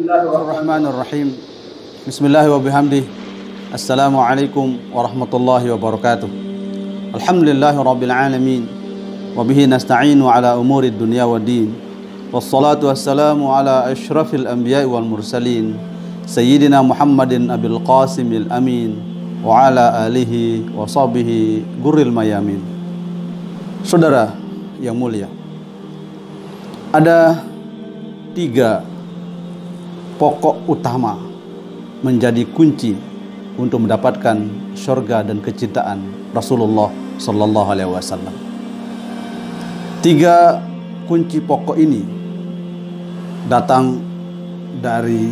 Bismillahirrahmanirrahim. Bismillahi wa bihamdih. Assalamualaikum warahmatullahi wabarakatuh. Alhamdulillahi rabbil alamin. Wa bihi nasta'inu ala umuri dunya wa din. Wassalatu wassalamu ala ashrafil anbiya'i wal mursalin. Sayyidina Muhammadin abil qasimil amin. Wa ala alihi wa sahbihi gurril mayamin. Saudara yang mulia, ada 3 pokok utama menjadi kunci untuk mendapatkan surga dan kecintaan Rasulullah sallallahu alaihi wasallam. 3 kunci pokok ini datang dari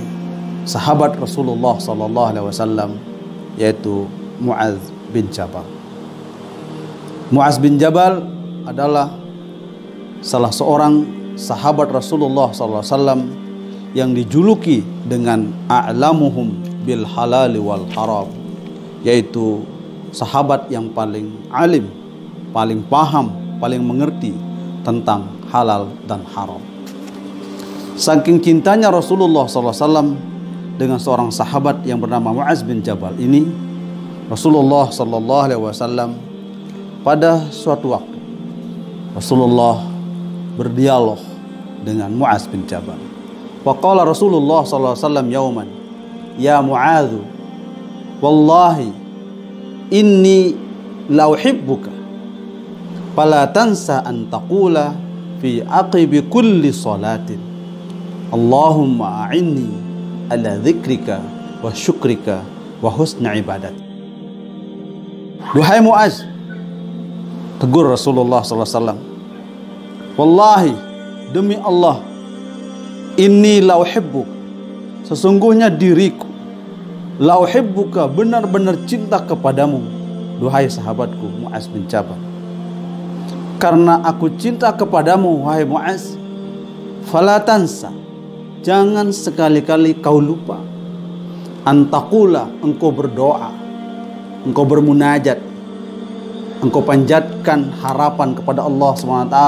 sahabat Rasulullah sallallahu alaihi wasallam, yaitu Muaz bin Jabal. Muaz bin Jabal adalah salah seorang sahabat Rasulullah sallallahu alaihi wasallam yang dijuluki dengan a'lamuhum bil halal wal haram, yaitu sahabat yang paling alim, paling paham, paling mengerti tentang halal dan haram. Saking cintanya Rasulullah SAW dengan seorang sahabat yang bernama Muaz bin Jabal ini, Rasulullah SAW pada suatu waktu Rasulullah berdialog dengan Muaz bin Jabal. Faqala Rasulullah sallallahu alaihi wasallam yauman, ya Mu'adz, wallahi inni la uhibbuka, fala tansa an taqula fi aqibi kulli salatin, Allahumma a'inni ala dzikrika wa syukrika wa husni ibadati. Duhai Mu'adz, tegur Rasulullah sallallahu alaihi wasallam, wallahi, demi Allah, inni la uhibbuka, sesungguhnya diriku, la uhibbuka, benar-benar cinta kepadamu, duhai sahabatku Muaz bin Jabal. Karena aku cinta kepadamu, wahai Muaz, fala tansa, jangan sekali-kali kau lupa, antakula, engkau berdoa, engkau bermunajat, engkau panjatkan harapan kepada Allah SWT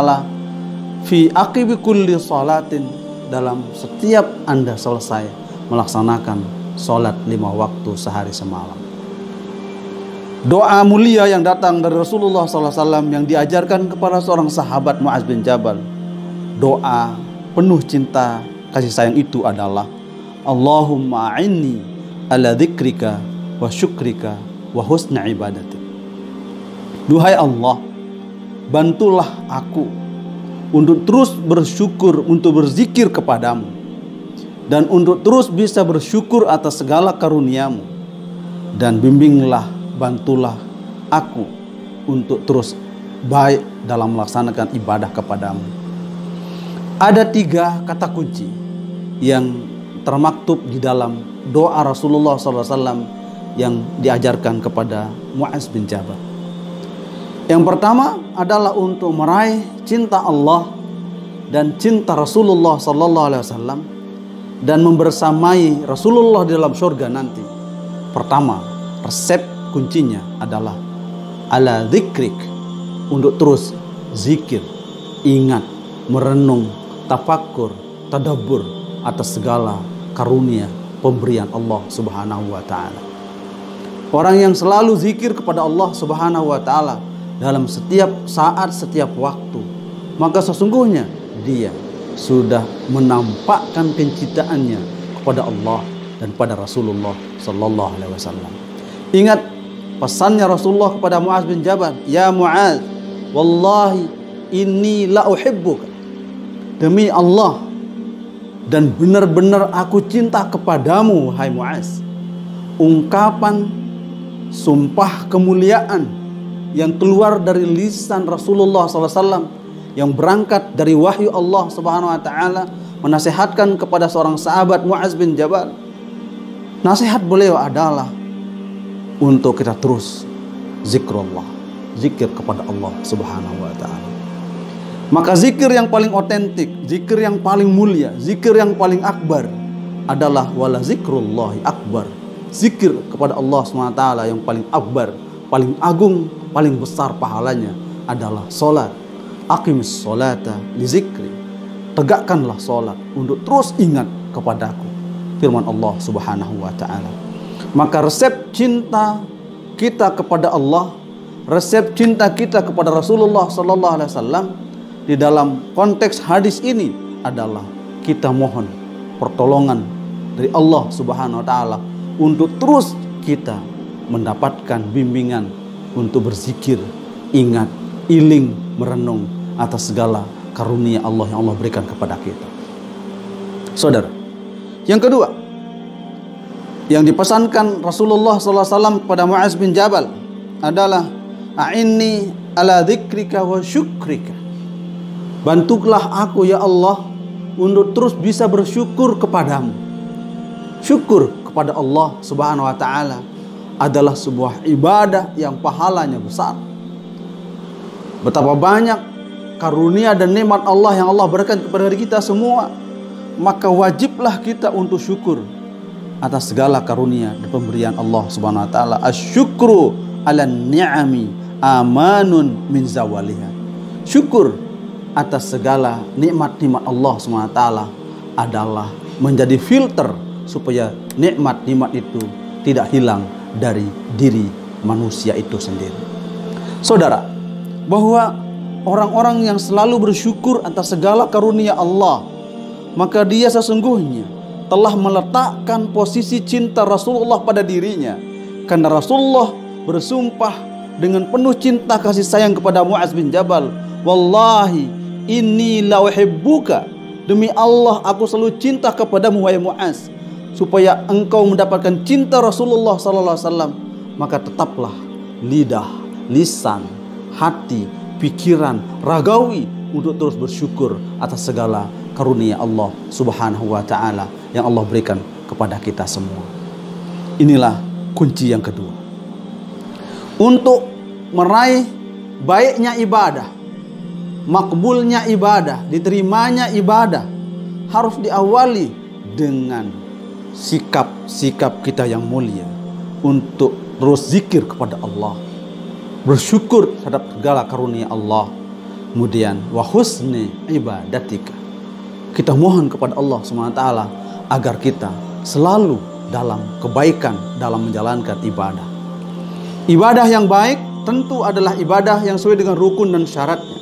fi aqibi kulli salatin, dalam setiap Anda selesai melaksanakan sholat 5 waktu sehari semalam. Doa mulia yang datang dari Rasulullah SAW yang diajarkan kepada seorang sahabat Muaz bin Jabal, doa penuh cinta kasih sayang itu adalah Allahumma a'inni ala dzikrika wa syukrika wa husni ibadati. Duhai Allah, bantulah aku untuk terus bersyukur, untuk berzikir kepadamu, dan untuk terus bisa bersyukur atas segala karuniamu, dan bimbinglah, bantulah aku untuk terus baik dalam melaksanakan ibadah kepadamu. Ada 3 kata kunci yang termaktub di dalam doa Rasulullah SAW yang diajarkan kepada Muaz bin Jabal. Yang pertama adalah untuk meraih cinta Allah dan cinta Rasulullah SAW dan membersamai Rasulullah di dalam surga nanti. Pertama, resep kuncinya adalah ala dzikrik, untuk terus zikir, ingat, merenung, tafakur, tadabbur atas segala karunia pemberian Allah Subhanahu wa taala. Orang yang selalu zikir kepada Allah Subhanahu wa taala dalam setiap saat, setiap waktu, maka sesungguhnya dia sudah menampakkan kecintaannya kepada Allah dan pada Rasulullah sallallahu alaihi wasallam. Ingat pesannya Rasulullah kepada Muaz bin Jabal, ya Muaz, wallahi inni la uhibbuka, demi Allah dan benar-benar aku cinta kepadamu, hai Muaz. Ungkapan sumpah kemuliaan yang keluar dari lisan Rasulullah SAW yang berangkat dari wahyu Allah Subhanahu wa taala menasihatkan kepada seorang sahabat Muaz bin Jabal. Nasihat beliau adalah untuk kita terus zikrullah, zikir kepada Allah Subhanahu wa taala. Maka zikir yang paling otentik, zikir yang paling mulia, zikir yang paling akbar adalah wala zikrullahi akbar. Zikir kepada Allah Subhanahu wa taala yang paling akbar, paling agung, paling besar pahalanya adalah solat. Aqimis solata li zikri, tegakkanlah solat untuk terus ingat kepadaku. firman Allah Subhanahu wa taala. Maka resep cinta kita kepada Allah, resep cinta kita kepada Rasulullah sallallahu alaihi wasallam di dalam konteks hadis ini adalah kita mohon pertolongan dari Allah Subhanahu wa taala untuk terus kita mendapatkan bimbingan untuk berzikir, ingat, iling, merenung atas segala karunia Allah yang Allah berikan kepada kita. Saudara, yang kedua yang dipesankan Rasulullah SAW kepada Muaz bin Jabal adalah a'inni ala dzikrika wa syukrika. Bantulah aku ya Allah untuk terus bisa bersyukur kepadamu. Syukur kepada Allah Subhanahu wa taala adalah sebuah ibadah yang pahalanya besar. Betapa banyak karunia dan nikmat Allah yang Allah berikan kepada kita semua, maka wajiblah kita untuk syukur atas segala karunia dan pemberian Allah Subhanahu wa taala. Asyukru 'alan ni'ami amanun min zawaliha. Syukur atas segala nikmat-nikmat Allah Subhanahu wa taala adalah menjadi filter supaya nikmat-nikmat itu tidak hilang dari diri manusia itu sendiri. Saudara, bahwa orang-orang yang selalu bersyukur atas segala karunia Allah, maka dia sesungguhnya telah meletakkan posisi cinta Rasulullah pada dirinya. Karena Rasulullah bersumpah dengan penuh cinta kasih sayang kepada Muaz bin Jabal, wallahi inni la uhibbuka, demi Allah aku selalu cinta kepadamu wahai Muaz, supaya engkau mendapatkan cinta Rasulullah sallallahu alaihi wasallam, maka tetaplah lidah, lisan, hati, pikiran, ragawi untuk terus bersyukur atas segala karunia Allah Subhanahu wa taala yang Allah berikan kepada kita semua. Inilah kunci yang kedua. Untuk meraih baiknya ibadah, makbulnya ibadah, diterimanya ibadah, harus diawali dengan sikap-sikap kita yang mulia untuk terus zikir kepada Allah, bersyukur terhadap segala karunia Allah. Kemudian wa husni ibadatika, kita mohon kepada Allah SWT agar kita selalu dalam kebaikan dalam menjalankan ibadah. Ibadah yang baik tentu adalah ibadah yang sesuai dengan rukun dan syaratnya.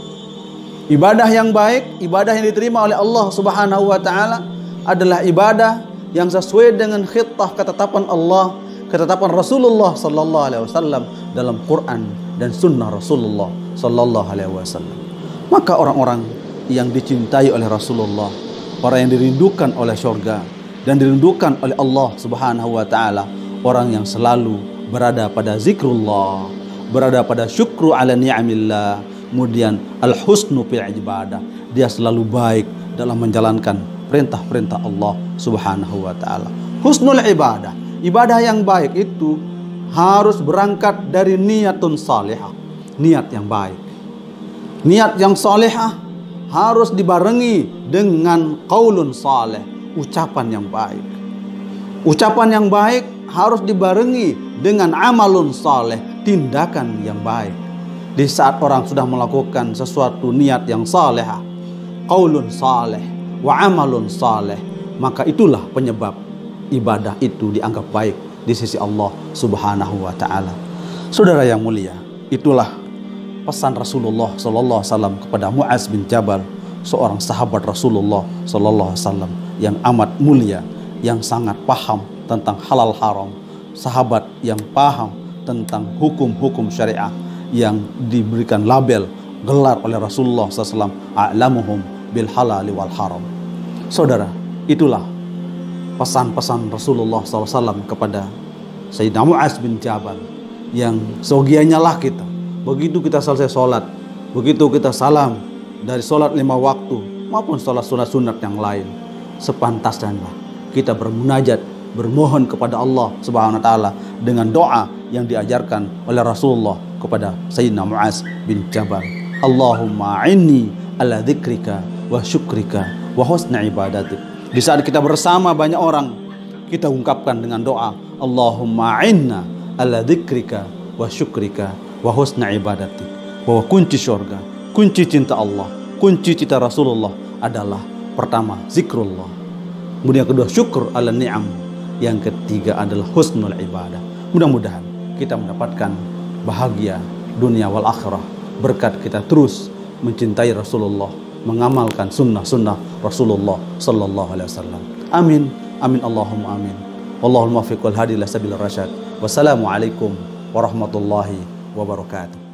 Ibadah yang baik, ibadah yang diterima oleh Allah Subhanahu wa taala adalah ibadah yang sesuai dengan khitah ketetapan Allah, ketetapan Rasulullah sallallahu alaihi wasallam dalam Quran dan sunnah Rasulullah sallallahu alaihi wasallam. Maka orang-orang yang dicintai oleh Rasulullah, orang yang dirindukan oleh surga dan dirindukan oleh Allah Subhanahu wa taala, orang yang selalu berada pada zikrullah, berada pada syukru ala ni'amillah, kemudian al-husnu fil ibadah, dia selalu baik dalam menjalankan perintah-perintah Allah Subhanahu wa taala. Husnul ibadah, ibadah yang baik itu harus berangkat dari niatun salihah, niat yang baik. Niat yang salihah harus dibarengi dengan qaulun saleh, ucapan yang baik. Ucapan yang baik harus dibarengi dengan amalun saleh, tindakan yang baik. Di saat orang sudah melakukan sesuatu niat yang salehah, qaulun saleh wa amalun saleh, maka itulah penyebab ibadah itu dianggap baik di sisi Allah Subhanahu wa taala. Saudara yang mulia, itulah pesan Rasulullah sallallahu alaihi wasallam kepada Muaz bin Jabal, seorang sahabat Rasulullah sallallahu alaihi wasallam yang amat mulia, yang sangat paham tentang halal haram, sahabat yang paham tentang hukum-hukum syariah, yang diberikan label gelar oleh Rasulullah SAW, a'lamuhum bil halali wal haram. Saudara, itulah pesan-pesan Rasulullah SAW kepada Sayyidina Muaz bin Jabal, yang seogianya lah kita, begitu kita selesai sholat, begitu kita salam dari sholat 5 waktu maupun sholat sunat yang lain, sepantasnya kita bermunajat, bermohon kepada Allah Subhanahu wa taala dengan doa yang diajarkan oleh Rasulullah kepada Sayyidina Muaz bin Jabal. Allahumma inni ala dzikrika wa syukrika wa husni ibadatik. Di saat kita bersama banyak orang, kita ungkapkan dengan doa, Allahumma inna ala dzikrika wa syukrika wa husni ibadatik. Bahwa kunci surga, kunci cinta Allah, kunci cinta Rasulullah adalah pertama zikrullah, Kemudian yang kedua, syukur ala ni'am. Yang ketiga adalah husnul ibadah. Mudah-mudahan kita mendapatkan bahagia dunia wal akhirah berkat kita terus mencintai Rasulullah, mengamalkan sunnah-sunnah Rasulullah sallallahu alaihi wasallam. Amin. Amin Allahumma amin. Wallahul muwaffiq wal hadi ila sabilir rasyad. Wassalamualaikum warahmatullahi wabarakatuh.